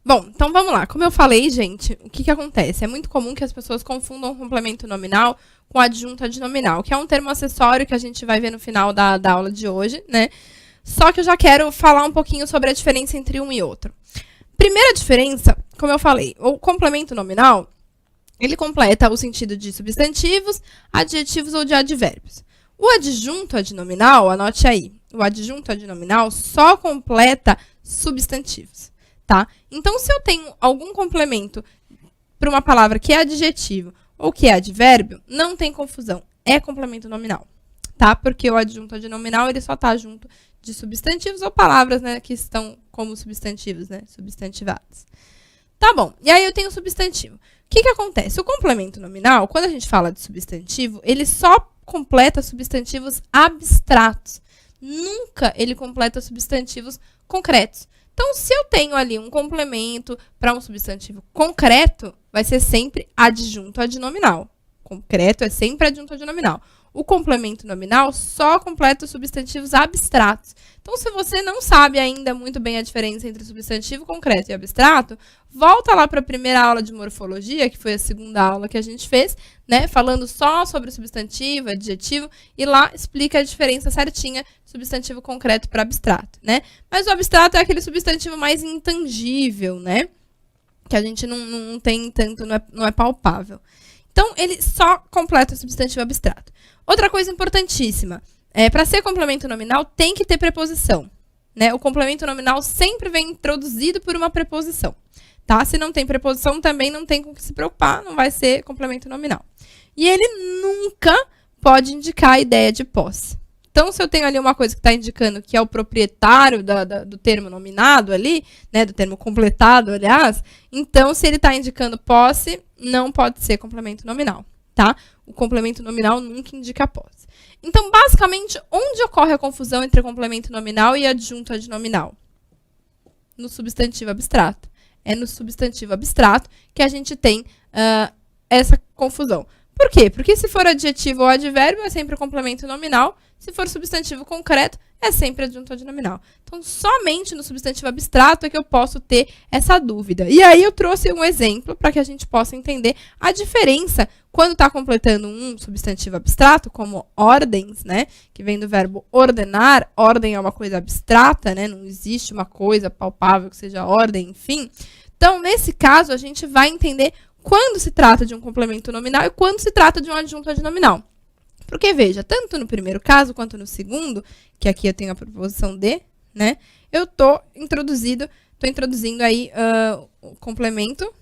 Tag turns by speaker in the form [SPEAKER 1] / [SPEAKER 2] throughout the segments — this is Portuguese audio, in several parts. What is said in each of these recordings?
[SPEAKER 1] Bom, então vamos lá. Como eu falei, gente, o que acontece? É muito comum que as pessoas confundam complemento nominal com adjunto adnominal, que é um termo acessório que a gente vai ver no final da aula de hoje, né? Só que eu já quero falar um pouquinho sobre a diferença entre um e outro. Primeira diferença, como eu falei, o complemento nominal, ele completa o sentido de substantivos, adjetivos ou de advérbios. O adjunto adnominal, anote aí, o adjunto adnominal só completa substantivos, tá? Então, se eu tenho algum complemento para uma palavra que é adjetivo ou que é advérbio, não tem confusão, é complemento nominal, tá? Porque o adjunto adnominal, ele só está junto de substantivos ou palavras, né, que estão como substantivos, né, substantivados. Tá bom, e aí eu tenho o substantivo. O que acontece? O complemento nominal, quando a gente fala de substantivo, ele só completa substantivos abstratos. Nunca ele completa substantivos concretos. Então, se eu tenho ali um complemento para um substantivo concreto, vai ser sempre adjunto adnominal. Concreto é sempre adjunto adnominal. O complemento nominal só completa os substantivos abstratos. Então, se você não sabe ainda muito bem a diferença entre substantivo concreto e abstrato, volta lá para a primeira aula de morfologia, que foi a segunda aula que a gente fez, né, falando só sobre substantivo, adjetivo, e lá explica a diferença certinha de substantivo concreto para abstrato, né? Mas o abstrato é aquele substantivo mais intangível, né? Que a gente não tem tanto, não é palpável. Então, ele só completa o substantivo abstrato. Outra coisa importantíssima, para ser complemento nominal, tem que ter preposição, né? O complemento nominal sempre vem introduzido por uma preposição, tá? Se não tem preposição, também não tem com que se preocupar, não vai ser complemento nominal. E ele nunca pode indicar a ideia de posse. Então, se eu tenho ali uma coisa que está indicando que é o proprietário do termo nominado ali, né, do termo completado, aliás, então, se ele está indicando posse, não pode ser complemento nominal, tá? O complemento nominal nunca indica posse. Então, basicamente, onde ocorre a confusão entre complemento nominal e adjunto adnominal? No substantivo abstrato. É no substantivo abstrato que a gente tem essa confusão. Por quê? Porque se for adjetivo ou advérbio, é sempre complemento nominal. Se for substantivo concreto, é sempre adjunto adnominal. Então, somente no substantivo abstrato é que eu posso ter essa dúvida. E aí eu trouxe um exemplo para que a gente possa entender a diferença quando está completando um substantivo abstrato, como ordens, né? Que vem do verbo ordenar. Ordem é uma coisa abstrata, né? Não existe uma coisa palpável que seja ordem, enfim. Então, nesse caso, a gente vai entender quando se trata de um complemento nominal e quando se trata de um adjunto adnominal. Porque, veja, tanto no primeiro caso quanto no segundo, que aqui eu tenho a preposição de, né? Eu estou introduzindo aí o complemento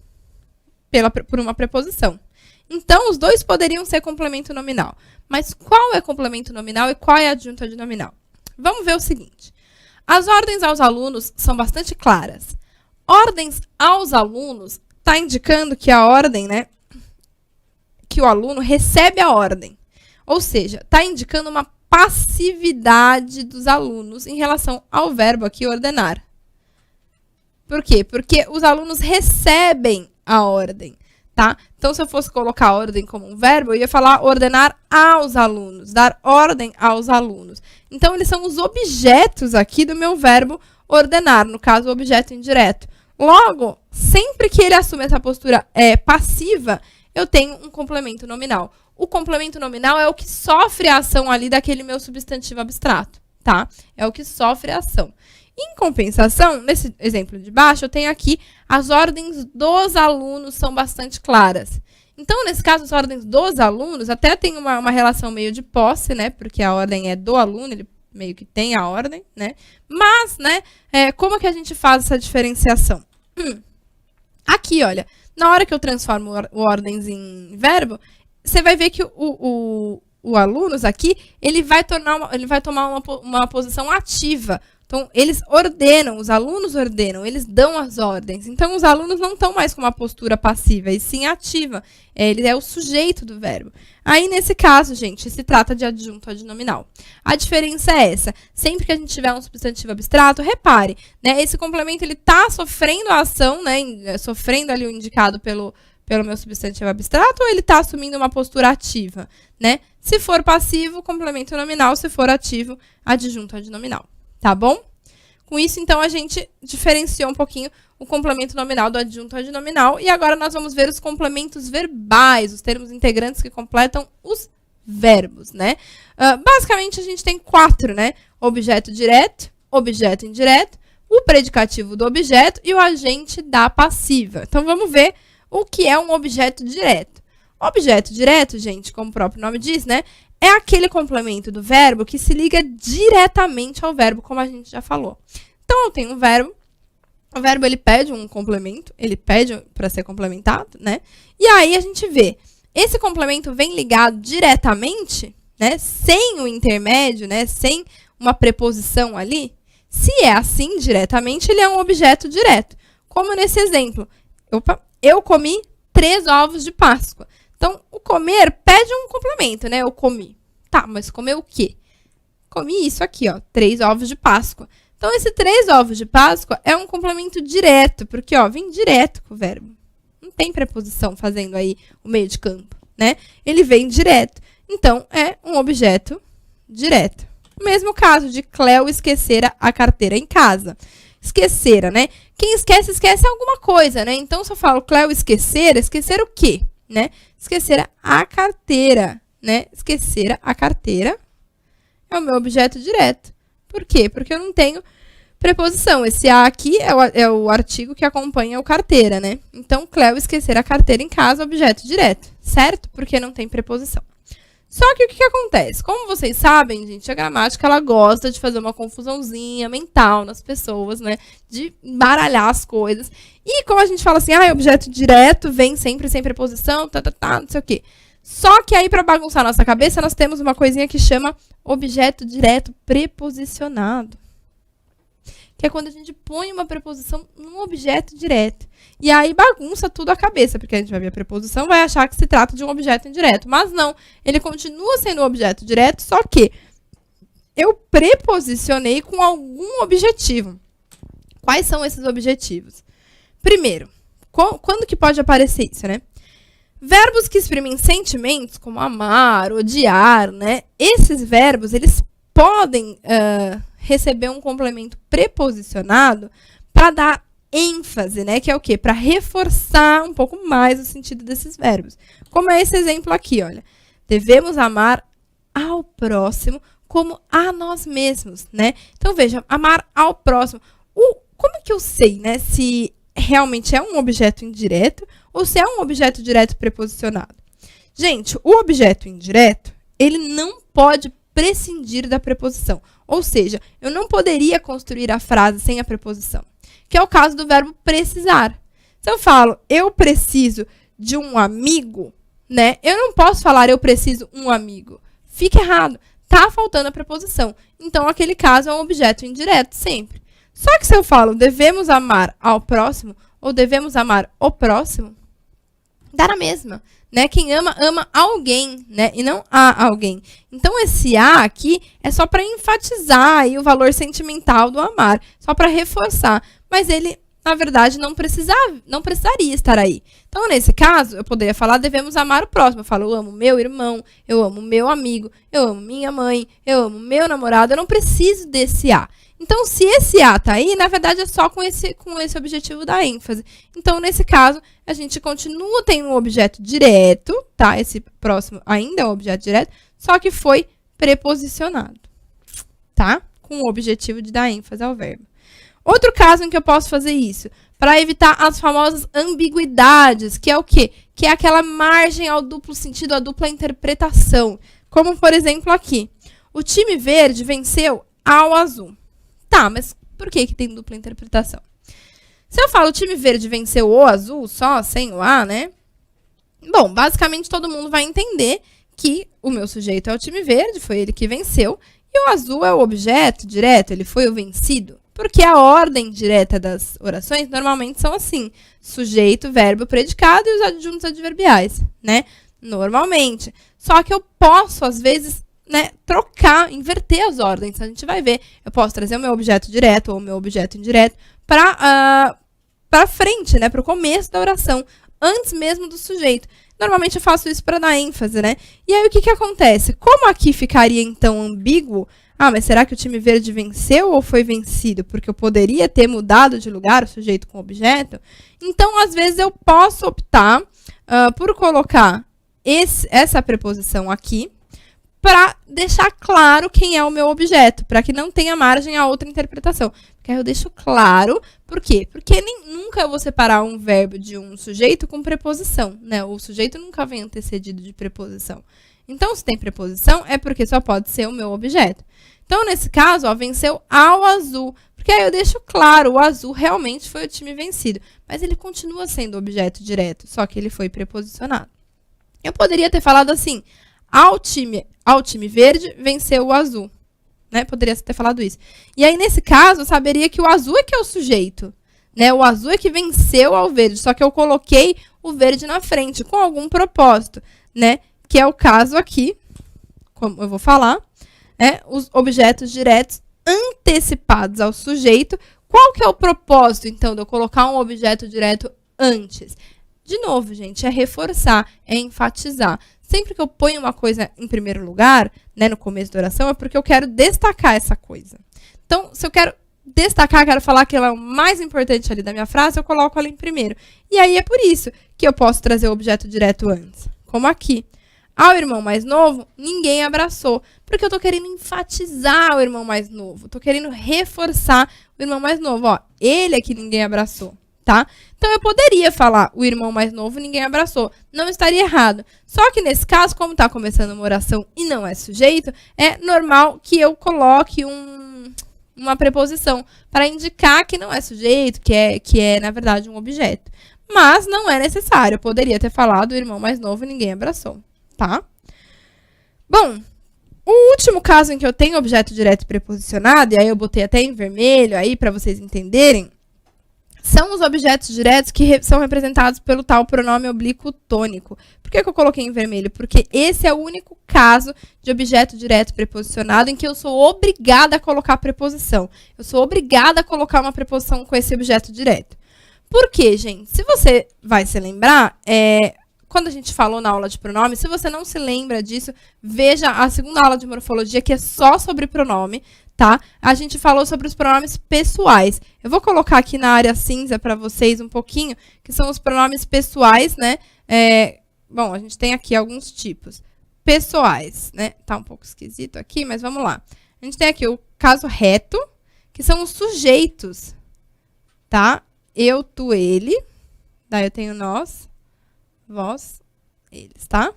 [SPEAKER 1] por uma preposição. Então, os dois poderiam ser complemento nominal. Mas qual é complemento nominal e qual é adjunto adnominal? Vamos ver o seguinte. As ordens aos alunos são bastante claras. Ordens aos alunos está indicando que a ordem, né? Que o aluno recebe a ordem. Ou seja, está indicando uma passividade dos alunos em relação ao verbo aqui, ordenar. Por quê? Porque os alunos recebem a ordem, tá? Então, se eu fosse colocar a ordem como um verbo, eu ia falar ordenar aos alunos, dar ordem aos alunos. Então, eles são os objetos aqui do meu verbo ordenar, no caso, o objeto indireto. Logo, sempre que ele assume essa postura passiva, eu tenho um complemento nominal. O complemento nominal é o que sofre a ação ali daquele meu substantivo abstrato, tá? É o que sofre a ação. Em compensação, nesse exemplo de baixo, eu tenho aqui as ordens dos alunos são bastante claras. Então, nesse caso, as ordens dos alunos até tem uma relação meio de posse, né? Porque a ordem é do aluno, ele meio que tem a ordem, né? Mas, né, como que a gente faz essa diferenciação? Aqui, olha, na hora que eu transformo ordens em verbo, você vai ver que o alunos aqui, ele vai tomar uma posição ativa. Então, eles ordenam, os alunos ordenam, eles dão as ordens. Então, os alunos não estão mais com uma postura passiva, e sim ativa. Ele é o sujeito do verbo. Aí, nesse caso, gente, se trata de adjunto adnominal. A diferença é essa. Sempre que a gente tiver um substantivo abstrato, repare, né, esse complemento ele está sofrendo a ação, né, sofrendo ali o indicado pelo meu substantivo abstrato, ou ele está assumindo uma postura ativa, né? Se for passivo, complemento nominal. Se for ativo, adjunto adnominal. Tá bom? Com isso, então, a gente diferenciou um pouquinho o complemento nominal do adjunto adnominal. E agora nós vamos ver os complementos verbais, os termos integrantes que completam os verbos, né? Basicamente, a gente tem 4, né? Objeto direto, objeto indireto, o predicativo do objeto e o agente da passiva. Então, vamos ver o que é um objeto direto. Objeto direto, gente, como o próprio nome diz, né? É aquele complemento do verbo que se liga diretamente ao verbo, como a gente já falou. Então, eu tenho um verbo. O verbo, ele pede um complemento, ele pede para ser complementado, né? E aí, a gente vê, esse complemento vem ligado diretamente, né? Sem o intermédio, né? Sem uma preposição ali. Se é assim, diretamente, ele é um objeto direto. Como nesse exemplo. Eu comi 3 ovos de Páscoa. Então, o comer pede um complemento, né? Eu comi. Tá, mas comer o quê? Comi isso aqui, ó, 3 ovos de Páscoa. Então, esse 3 ovos de Páscoa é um complemento direto, porque, ó, vem direto com o verbo. Não tem preposição fazendo aí o meio de campo, né? Ele vem direto. Então, é um objeto direto. O mesmo caso de Cléo esquecera a carteira em casa. Esquecera, né? Quem esquece, esquece alguma coisa, né? Então, se eu falo Cléo esquecera, esquecer o quê? Né? Esquecera a carteira, né? Esquecera a carteira é o meu objeto direto. Por quê? Porque eu não tenho preposição. Esse a aqui é o artigo que acompanha o carteira, né? Então, Cléo esquecera a carteira em casa, objeto direto, certo? Porque não tem preposição. Só que o que acontece? Como vocês sabem, gente, a gramática, ela gosta de fazer uma confusãozinha mental nas pessoas, né? De baralhar as coisas. E como a gente fala assim, objeto direto vem sempre sem preposição, não sei o quê. Só que aí, para bagunçar a nossa cabeça, nós temos uma coisinha que chama objeto direto preposicionado. Que é quando a gente põe uma preposição num objeto direto. E aí bagunça tudo a cabeça, porque a gente vai ver a preposição e vai achar que se trata de um objeto indireto. Mas não, ele continua sendo um objeto direto, só que eu preposicionei com algum objetivo. Quais são esses objetivos? Primeiro, quando que pode aparecer isso, né? Verbos que exprimem sentimentos, como amar, odiar, né? Esses verbos, eles podem receber um complemento preposicionado para dar ênfase, né? Que é o quê? Para reforçar um pouco mais o sentido desses verbos. Como é esse exemplo aqui, olha. Devemos amar ao próximo como a nós mesmos, né? Então, veja, amar ao próximo. Como que eu sei, né? Se realmente é um objeto indireto ou se é um objeto direto preposicionado? Gente, o objeto indireto, ele não pode prescindir da preposição. Ou seja, eu não poderia construir a frase sem a preposição. Que é o caso do verbo precisar. Se eu falo, eu preciso de um amigo, né? Eu não posso falar, eu preciso um amigo. Fica errado. Tá faltando a preposição. Então, aquele caso é um objeto indireto, sempre. Só que se eu falo, devemos amar ao próximo, ou devemos amar o próximo, dá na mesma, né? Quem ama, ama alguém, né? E não a alguém. Então, esse a aqui é só para enfatizar aí o valor sentimental do amar, só para reforçar. Mas ele, na verdade, não precisaria estar aí. Então, nesse caso, eu poderia falar, devemos amar o próximo. Eu falo, eu amo meu irmão, eu amo meu amigo, eu amo minha mãe, eu amo meu namorado. Eu não preciso desse a. Então, se esse a tá aí, na verdade, é só com esse objetivo da ênfase. Então, nesse caso, a gente continua tendo um objeto direto, tá? Esse próximo ainda é um objeto direto, só que foi preposicionado, tá? Com o objetivo de dar ênfase ao verbo. Outro caso em que eu posso fazer isso, para evitar as famosas ambiguidades, que é o quê? Que é aquela margem ao duplo sentido, à dupla interpretação. Como, por exemplo, aqui. O time verde venceu ao azul. Tá, mas por que tem dupla interpretação? Se eu falo o time verde venceu o azul, só, sem o a, né? Bom, basicamente todo mundo vai entender que o meu sujeito é o time verde, foi ele que venceu, e o azul é o objeto direto, ele foi o vencido. Porque a ordem direta das orações normalmente são assim: sujeito, verbo, predicado e os adjuntos adverbiais, né? Normalmente. Só que eu posso, às vezes, né, trocar, inverter as ordens. A gente vai ver. Eu posso trazer o meu objeto direto ou o meu objeto indireto para frente, né, para o começo da oração, antes mesmo do sujeito. Normalmente eu faço isso para dar ênfase, né? E aí o que acontece? Como aqui ficaria então ambíguo, mas será que o time verde venceu ou foi vencido? Porque eu poderia ter mudado de lugar o sujeito com o objeto. Então, às vezes, eu posso optar por colocar essa preposição aqui para deixar claro quem é o meu objeto, para que não tenha margem a outra interpretação. Porque aí eu deixo claro, por quê? Porque nunca eu vou separar um verbo de um sujeito com preposição, né? O sujeito nunca vem antecedido de preposição. Então, se tem preposição, é porque só pode ser o meu objeto. Então, nesse caso, venceu ao azul. Porque aí eu deixo claro, o azul realmente foi o time vencido. Mas ele continua sendo objeto direto, só que ele foi preposicionado. Eu poderia ter falado assim, ao time verde, venceu o azul. Né? Poderia ter falado isso. E aí, nesse caso, eu saberia que o azul é que é o sujeito. Né? O azul é que venceu ao verde, só que eu coloquei o verde na frente, com algum propósito. Né? Que é o caso aqui, como eu vou falar, os objetos diretos antecipados ao sujeito. Qual que é o propósito, então, de eu colocar um objeto direto antes? De novo, gente, é reforçar, é enfatizar. Sempre que eu ponho uma coisa em primeiro lugar, né, no começo da oração, é porque eu quero destacar essa coisa. Então, se eu quero destacar, quero falar que ela é o mais importante ali da minha frase, eu coloco ela em primeiro. E aí é por isso que eu posso trazer o objeto direto antes. Como aqui. Ao irmão mais novo, ninguém abraçou. Porque eu estou querendo enfatizar o irmão mais novo. Estou querendo reforçar o irmão mais novo. Ó, ele é que ninguém abraçou, tá? Então, eu poderia falar o irmão mais novo, ninguém abraçou. Não estaria errado. Só que, nesse caso, como está começando uma oração e não é sujeito, é normal que eu coloque uma preposição para indicar que não é sujeito, que é, na verdade, um objeto. Mas não é necessário. Eu poderia ter falado o irmão mais novo, ninguém abraçou. Tá? Bom, o último caso em que eu tenho objeto direto preposicionado, e aí eu botei até em vermelho aí para vocês entenderem, são os objetos diretos que são representados pelo tal pronome oblíquo tônico. Por que eu coloquei em vermelho? Porque esse é o único caso de objeto direto preposicionado em que eu sou obrigada a colocar preposição. Eu sou obrigada a colocar uma preposição com esse objeto direto. Por quê, gente? Se você vai se lembrar, quando a gente falou na aula de pronome, se você não se lembra disso, veja a segunda aula de morfologia, que é só sobre pronome, tá? A gente falou sobre os pronomes pessoais. Eu vou colocar aqui na área cinza para vocês um pouquinho, que são os pronomes pessoais, né? Bom, a gente tem aqui alguns tipos. Pessoais, né? Tá um pouco esquisito aqui, mas vamos lá. A gente tem aqui o caso reto, que são os sujeitos, tá? Eu, tu, ele. Daí eu tenho nós, vós, eles, tá?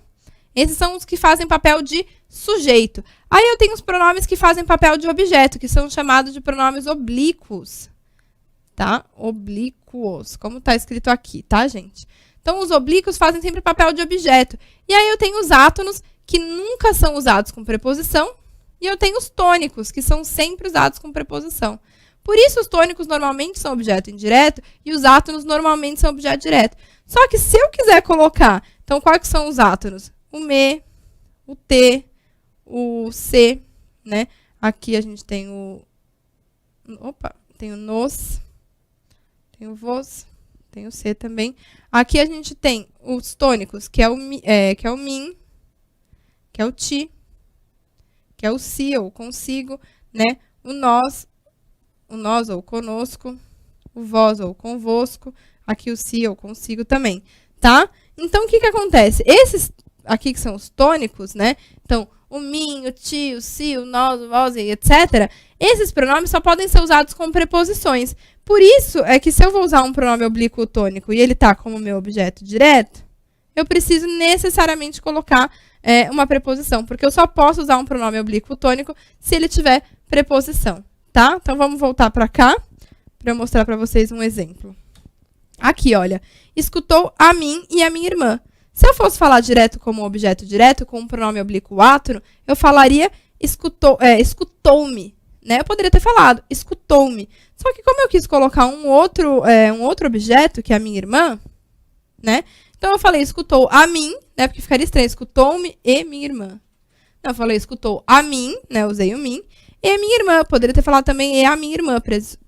[SPEAKER 1] Esses são os que fazem papel de sujeito. Aí eu tenho os pronomes que fazem papel de objeto, que são chamados de pronomes oblíquos, tá? Oblíquos, como tá escrito aqui, tá, gente? Então, os oblíquos fazem sempre papel de objeto. E aí eu tenho os átonos, que nunca são usados com preposição, e eu tenho os tônicos, que são sempre usados com preposição. Por isso, os tônicos normalmente são objeto indireto e os átonos normalmente são objeto direto. Só que se eu quiser colocar, então, quais são os átonos? O me, o te, o se, né? Aqui a gente tem tem o nos, tem o vos, tem o se também. Aqui a gente tem os tônicos, que é o min, que é o ti, que é o si ou consigo, né? O nós ou conosco, o vós ou convosco, aqui o si ou consigo também, tá? Então, o que acontece? Esses aqui que são os tônicos, né? Então, o mim, o ti, o si, o nós, o vós, etc. Esses pronomes só podem ser usados com preposições. Por isso, é que se eu vou usar um pronome oblíquo tônico e ele tá como meu objeto direto, eu preciso necessariamente colocar uma preposição, porque eu só posso usar um pronome oblíquo tônico se ele tiver preposição. Tá? Então, vamos voltar para cá, para eu mostrar para vocês um exemplo. Aqui, olha, escutou a mim e a minha irmã. Se eu fosse falar direto como objeto direto, com um pronome oblíquo átono, eu falaria escutou-me. Né? Eu poderia ter falado, escutou-me. Só que como eu quis colocar um outro objeto, que é a minha irmã, né? Então, eu falei escutou a mim, né? Porque ficaria estranho, escutou-me e minha irmã. Não, eu falei escutou a mim, né? Usei o mim. E a minha irmã, poderia ter falado também e a minha irmã,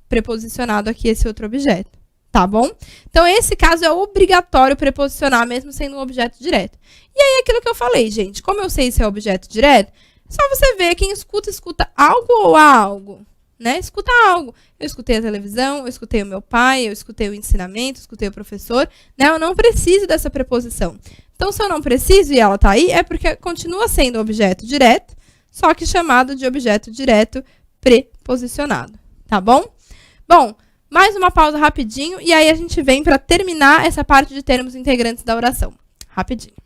[SPEAKER 1] preposicionado aqui esse outro objeto, Tá bom? Então, esse caso é obrigatório preposicionar, mesmo sendo um objeto direto. E aí, aquilo que eu falei, gente, como eu sei se é objeto direto, só você ver quem escuta, escuta algo ou algo, né? Escuta algo. Eu escutei a televisão, eu escutei o meu pai, eu escutei o ensinamento, eu escutei o professor, né? Eu não preciso dessa preposição. Então, se eu não preciso e ela tá aí, é porque continua sendo objeto direto, só que chamado de objeto direto preposicionado, tá bom? Bom, mais uma pausa rapidinho e aí a gente vem para terminar essa parte de termos integrantes da oração. Rapidinho.